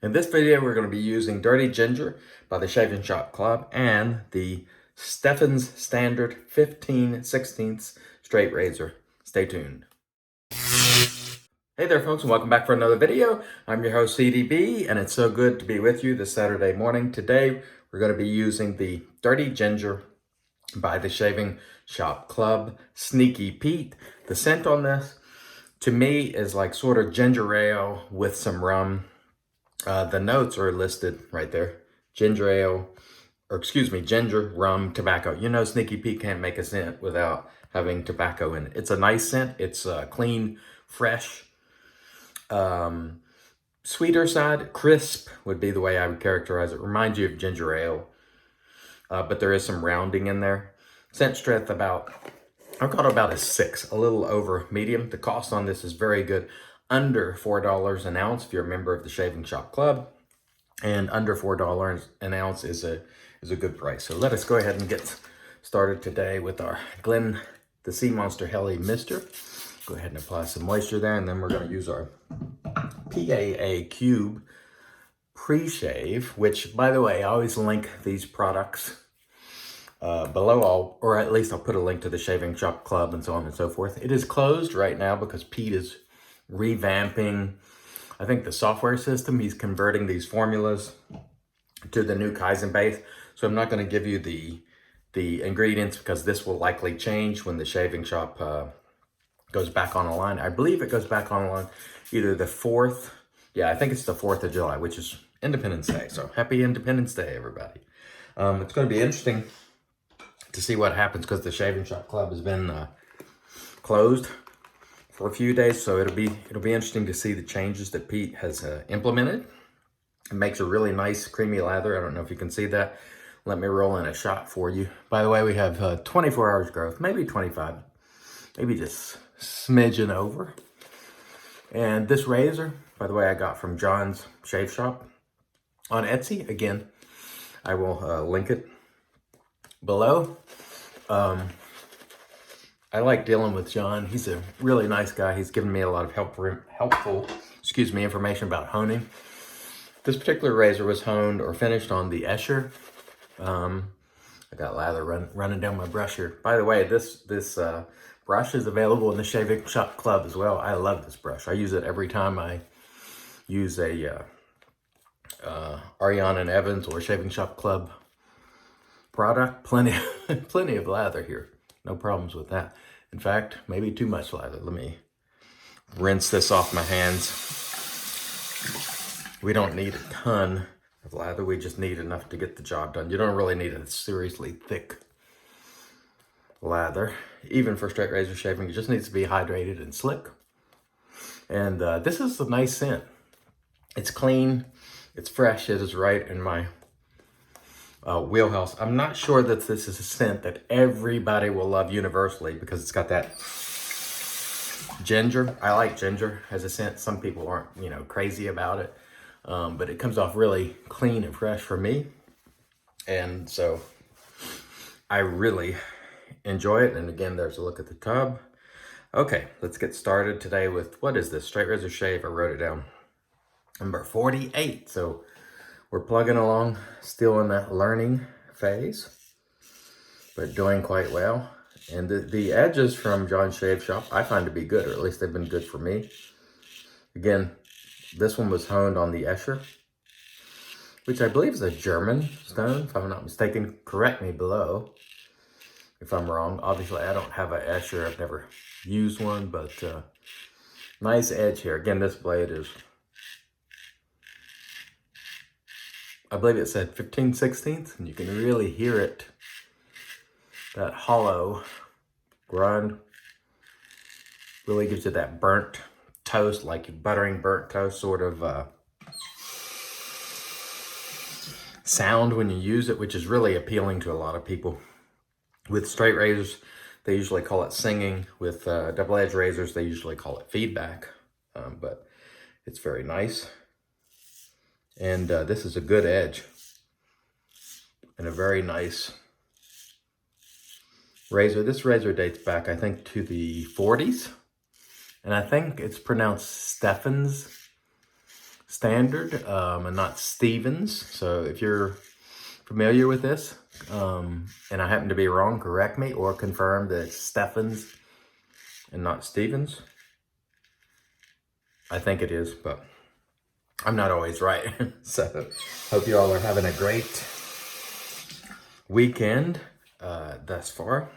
In this video, we're going to be using Dirty Ginger by the Shaving Shop Club and the Stephan's Standard 15/16 straight razor. Stay tuned. Hey there folks, and welcome back for another video. I'm your host CDB, and it's so good to be with you this Saturday morning. Today, we're going to be using the Dirty Ginger by the Shaving Shop Club Sneaky Pete. The scent on this, to me, is like sort of ginger ale with some rum. The notes are listed right there. Ginger ale, ginger, rum, tobacco. You know Sneaky Pete can't make a scent without having tobacco in it. It's a nice scent. It's clean, fresh, sweeter side, crisp would be the way I would characterize it. Reminds you of ginger ale, but there is some rounding in there. Scent strength I've got about a 6, a little over medium. The cost on this is very good. Under $4 an ounce if you're a member of the Shaving Shop Club, and under $4 an ounce is a good price. So let us go ahead and get started today with our the Sea Monster Heli Mister. Go ahead and apply some moisture there, and then we're going to use our PAA Cube pre-shave, which, by the way, I always link these products below, or at least I'll put a link to the Shaving Shop Club and so on and so forth. It is closed right now because Pete is revamping, I think, the software system. He's converting these formulas to the new Kaizen base. So I'm not going to give you the ingredients because this will likely change when the Shaving Shop goes back online. I believe it goes back online either the 4th. Yeah, I think it's the 4th of July, which is Independence Day. So happy Independence Day, everybody. It's going to be interesting to see what happens because the Shaving Shop Club has been closed for a few days, so it'll be interesting to see the changes that Pete has implemented. It makes a really nice creamy lather. I don't know if you can see that. Let me roll in a shot for you. By the way, we have 24 hours growth, maybe 25, maybe just smidgen over. And this razor, by the way, I got from John's Shave Shop on Etsy. Again, I will link it below. I like dealing with John. He's a really nice guy. He's given me a lot of helpful information about honing. This particular razor was honed or finished on the Escher. I got lather running down my brush here. By the way, this brush is available in the Shaving Shop Club as well. I love this brush. I use it every time I use a Ariana and Evans or Shaving Shop Club product. Plenty of lather here. No problems with that. In fact, maybe too much lather. Let me rinse this off my hands. We don't need a ton of lather. We just need enough to get the job done. You don't really need a seriously thick lather. Even for straight razor shaving, it just needs to be hydrated and slick. And this is a nice scent. It's clean. It's fresh. It is right in my wheelhouse. I'm not sure that this is a scent that everybody will love universally because it's got that ginger. I like ginger as a scent. Some people aren't, crazy about it. But it comes off really clean and fresh for me. And so I really enjoy it. And again, there's a look at the tub. Okay, let's get started today with, what is this? Straight razor shave. I wrote it down. Number 48. So we're plugging along, still in that learning phase, but doing quite well. And the edges from John's Shave Shop, I find to be good, or at least they've been good for me. Again, this one was honed on the Escher, which I believe is a German stone, if I'm not mistaken. Correct me below if I'm wrong. Obviously, I don't have an Escher. I've never used one, but nice edge here. Again, this blade is, I believe it said 15/16, and you can really hear it. That hollow grind really gives you that burnt toast, like buttering burnt toast sort of sound when you use it, which is really appealing to a lot of people. With straight razors, they usually call it singing. With double-edged razors, they usually call it feedback, but it's very nice. And this is a good edge and a very nice razor. This razor dates back, I think, to the 40s. And I think it's pronounced Stephan's standard and not Stevens. So if you're familiar with this and I happen to be wrong, correct me or confirm that it's Stephan's and not Stevens. I think it is, but I'm not always right. So hope you all are having a great weekend thus far.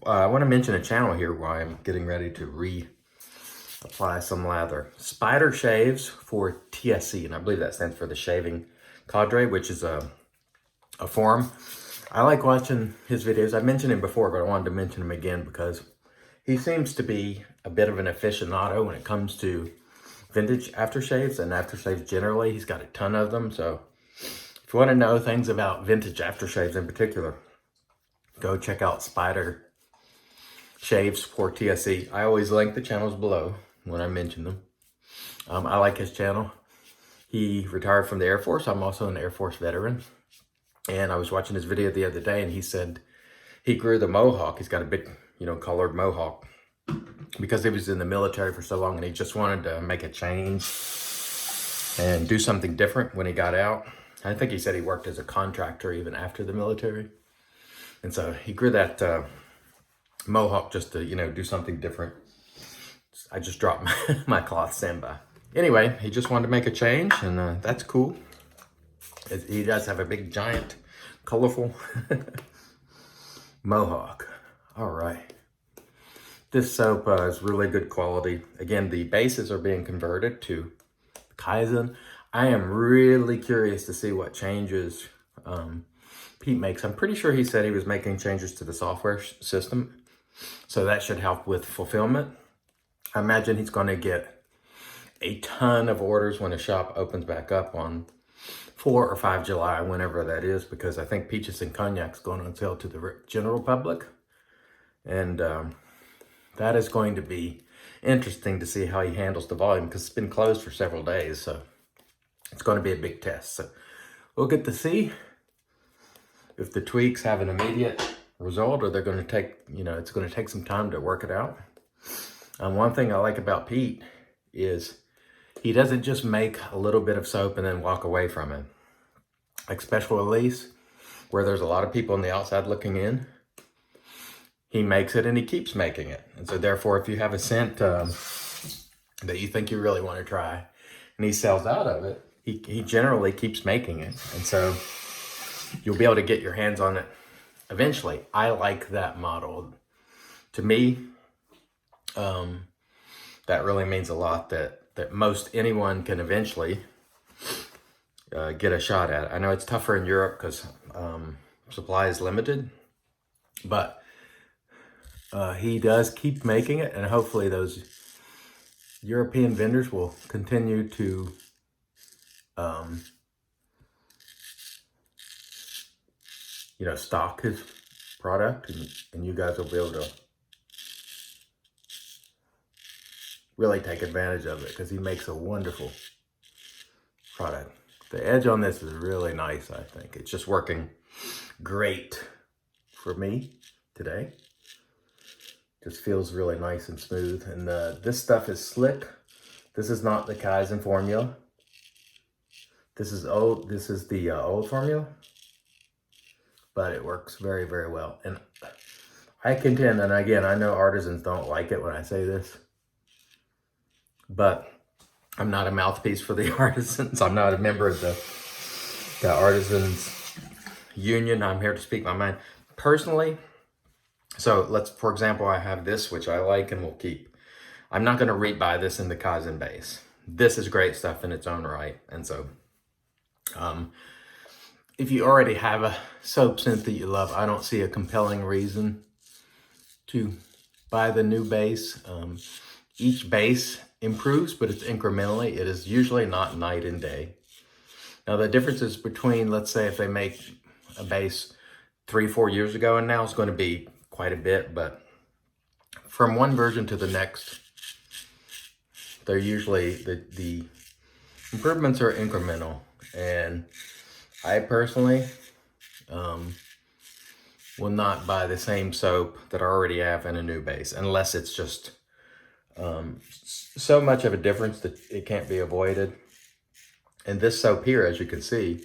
I want to mention a channel here while I'm getting ready to reapply some lather. Spider Shaves for TSC, and I believe that stands for the Shaving Cadre, which is a forum. I like watching his videos. I mentioned him before, but I wanted to mention him again because he seems to be a bit of an aficionado when it comes to vintage aftershaves and aftershaves generally. He's got a ton of them. So if you want to know things about vintage aftershaves in particular, go check out Spider Shaves for TSC. I always link the channels below when I mention them. I like his channel. He retired from the Air Force. I'm also an Air Force veteran. And I was watching his video the other day and he said he grew the mohawk. He's got a big, colored mohawk because he was in the military for so long and he just wanted to make a change and do something different when he got out. I think he said he worked as a contractor even after the military. And so he grew that mohawk just to, do something different. I just dropped my cloth standby. Anyway, he just wanted to make a change and that's cool. He does have a big, giant, colorful mohawk. All right. This soap is really good quality. Again, the bases are being converted to Kaizen. I am really curious to see what changes Pete makes. I'm pretty sure he said he was making changes to the software system. So that should help with fulfillment. I imagine he's going to get a ton of orders when the shop opens back up on 4 or 5 July, whenever that is, because I think Peaches and Cognac's going on sale to the general public. And that is going to be interesting to see how he handles the volume because it's been closed for several days. So it's going to be a big test. So we'll get to see if the tweaks have an immediate result or they're going to take, it's going to take some time to work it out. One thing I like about Pete is he doesn't just make a little bit of soap and then walk away from it. Like special release, where there's a lot of people on the outside looking in, he makes it and he keeps making it. And so therefore, if you have a scent that you think you really want to try and he sells out of it, he generally keeps making it. And so you'll be able to get your hands on it eventually. I like that model. To me, that really means a lot that most anyone can eventually get a shot at. I know it's tougher in Europe because supply is limited, but he does keep making it, and hopefully those European vendors will continue to stock his product, and you guys will be able to really take advantage of it because he makes a wonderful product. The edge on this is really nice, I think. It's just working great for me today. Just feels really nice and smooth. And this stuff is slick. This is not the Kaizen formula. This is old. This is the old formula. But it works very, very well. And I contend, and again, I know artisans don't like it when I say this, but I'm not a mouthpiece for the artisans. I'm not a member of the artisans union. I'm here to speak my mind. Personally, so for example, I have this, which I like and will keep. I'm not going to rebuy this in the Kaizen base. This is great stuff in its own right. And so, if you already have a soap scent that you love, I don't see a compelling reason to buy the new base. Each base improves, but it's incrementally. It is usually not night and day. Now, the differences between, let's say, if they make a base 3-4 years ago and now, it's going to be quite a bit, but from one version to the next, they're usually, the improvements are incremental. And I personally will not buy the same soap that I already have in a new base, unless it's just So much of a difference that it can't be avoided. And this soap here, as you can see,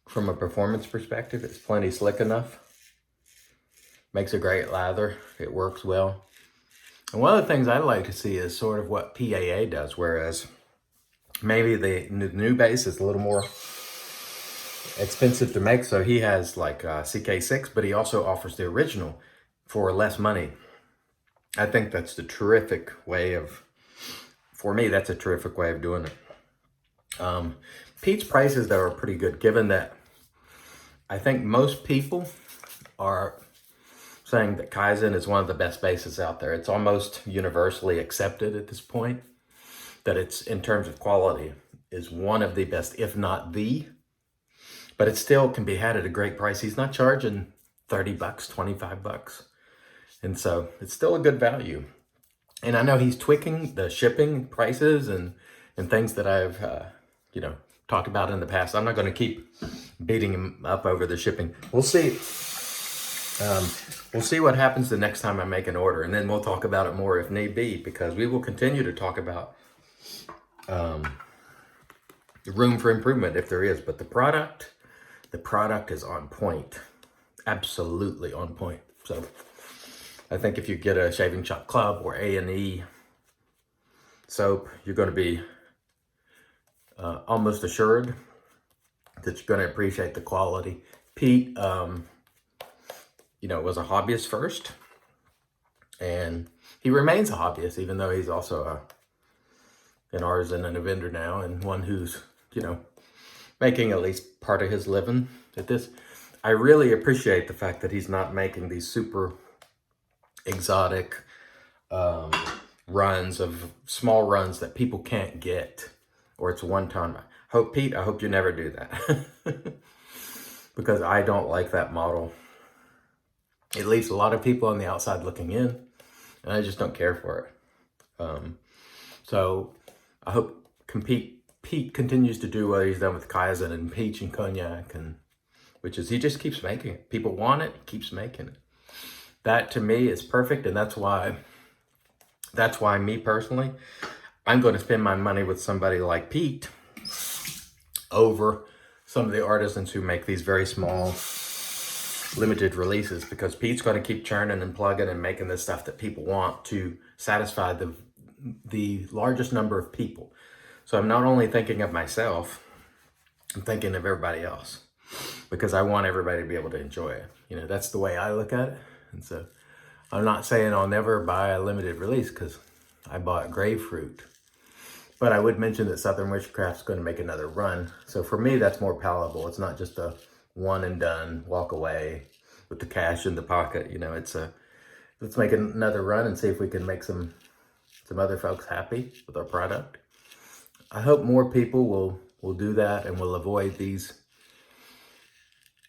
from a performance perspective, it's plenty slick enough. Makes a great lather. It works well. And one of the things I'd like to see is sort of what PAA does, whereas maybe the new base is a little more expensive to make. So he has like CK6, but he also offers the original for less money. I think that's the terrific way of, for me, that's a terrific way of doing it. Pete's prices, though, are pretty good, given that I think most people are saying that Kaizen is one of the best bases out there. It's almost universally accepted at this point that it's, in terms of quality, is one of the best, if not the, but it still can be had at a great price. He's not charging 30 bucks, 25 bucks. And so it's still a good value. And I know he's tweaking the shipping prices and things that I've, talked about in the past. I'm not going to keep beating him up over the shipping. We'll see. We'll see what happens the next time I make an order, and then we'll talk about it more if need be, because we will continue to talk about the room for improvement if there is. But the product is on point, absolutely on point. So I think if you get a Shaving Shop Club or A&E soap, you're going to be almost assured that you're going to appreciate the quality. Pete, was a hobbyist first, and he remains a hobbyist, even though he's also an artisan and a vendor now, and one who's, making at least part of his living at this. I really appreciate the fact that he's not making these super exotic runs of small runs that people can't get, or it's one time. Pete, I hope you never do that. Because I don't like that model. It leaves a lot of people on the outside looking in, and I just don't care for it. So I hope Pete continues to do what he's done with Kaizen and peach and cognac, and which is he just keeps making it. People want it, he keeps making it. That to me is perfect, and that's why me personally, I'm going to spend my money with somebody like Pete over some of the artisans who make these very small, limited releases, because Pete's going to keep churning and plugging and making this stuff that people want to satisfy the largest number of people. So I'm not only thinking of myself, I'm thinking of everybody else, because I want everybody to be able to enjoy it. That's the way I look at it. And so I'm not saying I'll never buy a limited release, because I bought Grapefruit. But I would mention that Southern Witchcraft's going to make another run. So for me, that's more palatable. It's not just a one and done, walk away with the cash in the pocket. Let's make another run and see if we can make some other folks happy with our product. I hope more people will do that and will avoid these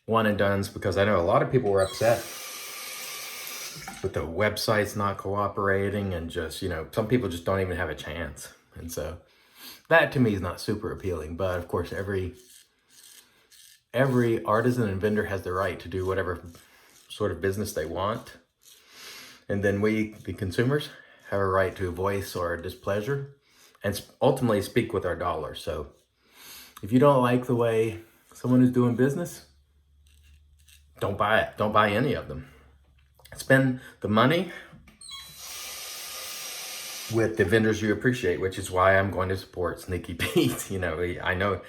one and dones, because I know a lot of people were upset with the websites not cooperating, and just, some people just don't even have a chance. And so that to me is not super appealing. But of course, every artisan and vendor has the right to do whatever sort of business they want. And then we, the consumers, have a right to voice our displeasure and ultimately speak with our dollar. So if you don't like the way someone is doing business, don't buy it. Don't buy any of them. Spend the money with the vendors you appreciate, which is why I'm going to support Sneaky Pete. I know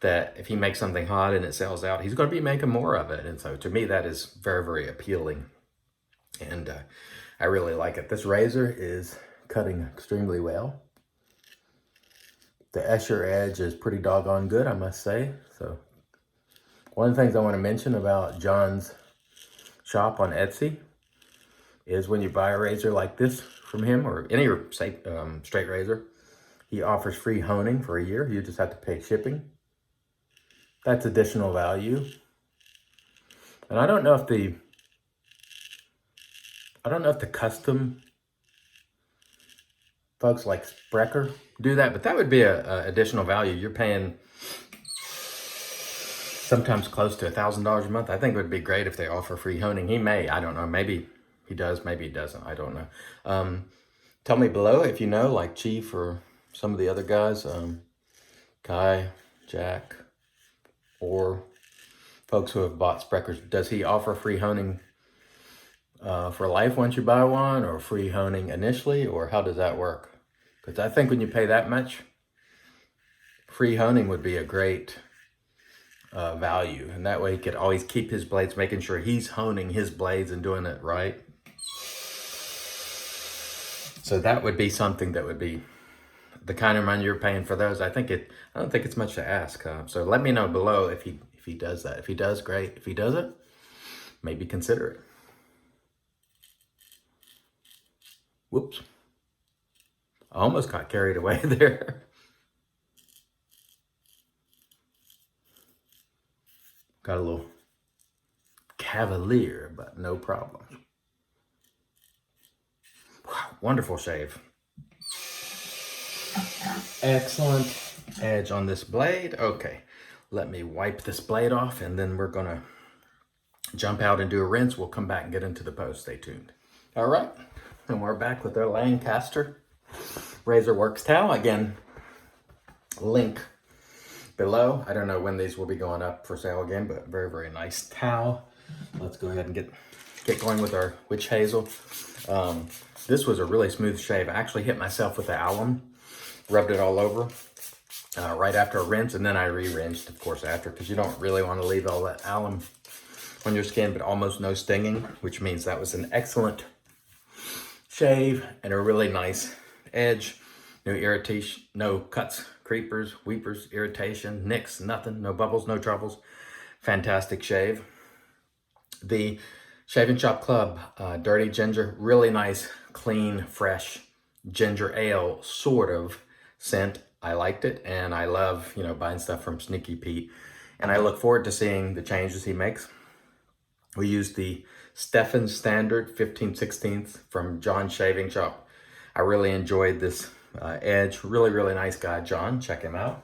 that if he makes something hot and it sells out, he's going to be making more of it. And so to me, that is very, very appealing. And I really like it. This razor is cutting extremely well. The Escher edge is pretty doggone good, I must say. So one of the things I want to mention about John's shop on Etsy is when you buy a razor like this from him, or any straight razor, he offers free honing for a year. You just have to pay shipping. That's additional value. And I don't know if the custom folks like Sprecher do that, but that would be a additional value. You're paying sometimes close to $1,000 a month. I think it would be great if they offer free honing. He may, I don't know, maybe he does, maybe he doesn't, I don't know. Tell me below if you know, like Chief or some of the other guys, Kai, Jack, or folks who have bought Spreckers. Does he offer free honing for life once you buy one, or free honing initially, or how does that work? Because I think when you pay that much, free honing would be a great value, and that way he could always keep his blades, making sure he's honing his blades and doing it right. So that would be something that would be the kind of money you're paying for those. I don't think it's much to ask. So let me know below if he does that. If he does, great. If he doesn't, maybe consider it. Whoops. I almost got carried away there. Got a little cavalier, but no problem. Wow, wonderful shave. Excellent edge on this blade. Okay, let me wipe this blade off, and then we're gonna jump out and do a rinse. We'll come back and get into the post. Stay tuned. All right, and we're back with our Lancaster Razor Works towel. Again, link below. I don't know when these will be going up for sale again, but very, very nice towel. Let's go ahead and get going with our witch hazel. This was a really smooth shave. I actually hit myself with the alum, rubbed it all over right after a rinse, and then I re-rinsed, of course, after, because you don't really want to leave all that alum on your skin, but almost no stinging, which means that was an excellent shave and a really nice edge. No irritation, no cuts, creepers, weepers, irritation, nicks, nothing, no bubbles, no troubles. Fantastic shave. The Shave Shop Club Dirty Ginger, really nice, clean, fresh ginger ale sort of scent. I liked it, and I love, buying stuff from Sneaky Pete, and I look forward to seeing the changes he makes. We used the Stephan Standard 15/16 from John's Shaving Shop. I really enjoyed this edge. Really, really nice guy, John. Check him out.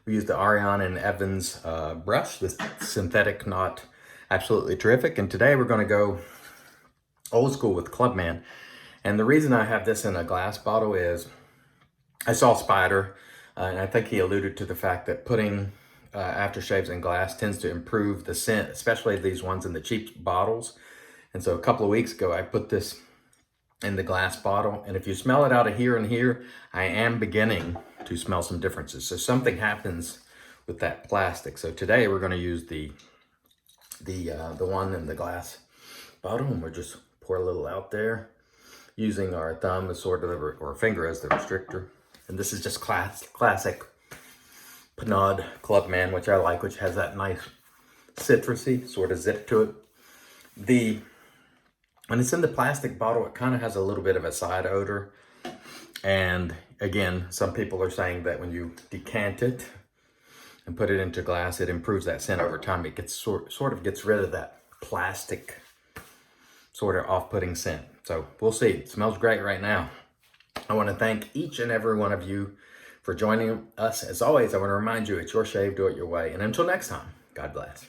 We used the Ariane and Evans brush, this synthetic knot. Absolutely terrific. And today we're going to go old school with Clubman. And the reason I have this in a glass bottle is I saw Spider, and I think he alluded to the fact that putting aftershaves in glass tends to improve the scent, especially these ones in the cheap bottles. And so a couple of weeks ago, I put this in the glass bottle. And if you smell it out of here and here, I am beginning to smell some differences. So something happens with that plastic. So today we're going to use the one in the glass bottle, and we'll just pour a little out there using our thumb as sort of or finger as the restrictor. And this is just classic Panade Clubman, which I like, which has that nice citrusy sort of zip to it. When it's in the plastic bottle, it kind of has a little bit of a side odor. And again, some people are saying that when you decant it and put it into glass, it improves that scent over time. It gets sort of gets rid of that plastic sort of off-putting scent. So we'll see. It smells great right now. I want to thank each and every one of you for joining us. As always, I want to remind you, it's your shave, do it your way. And until next time, God bless.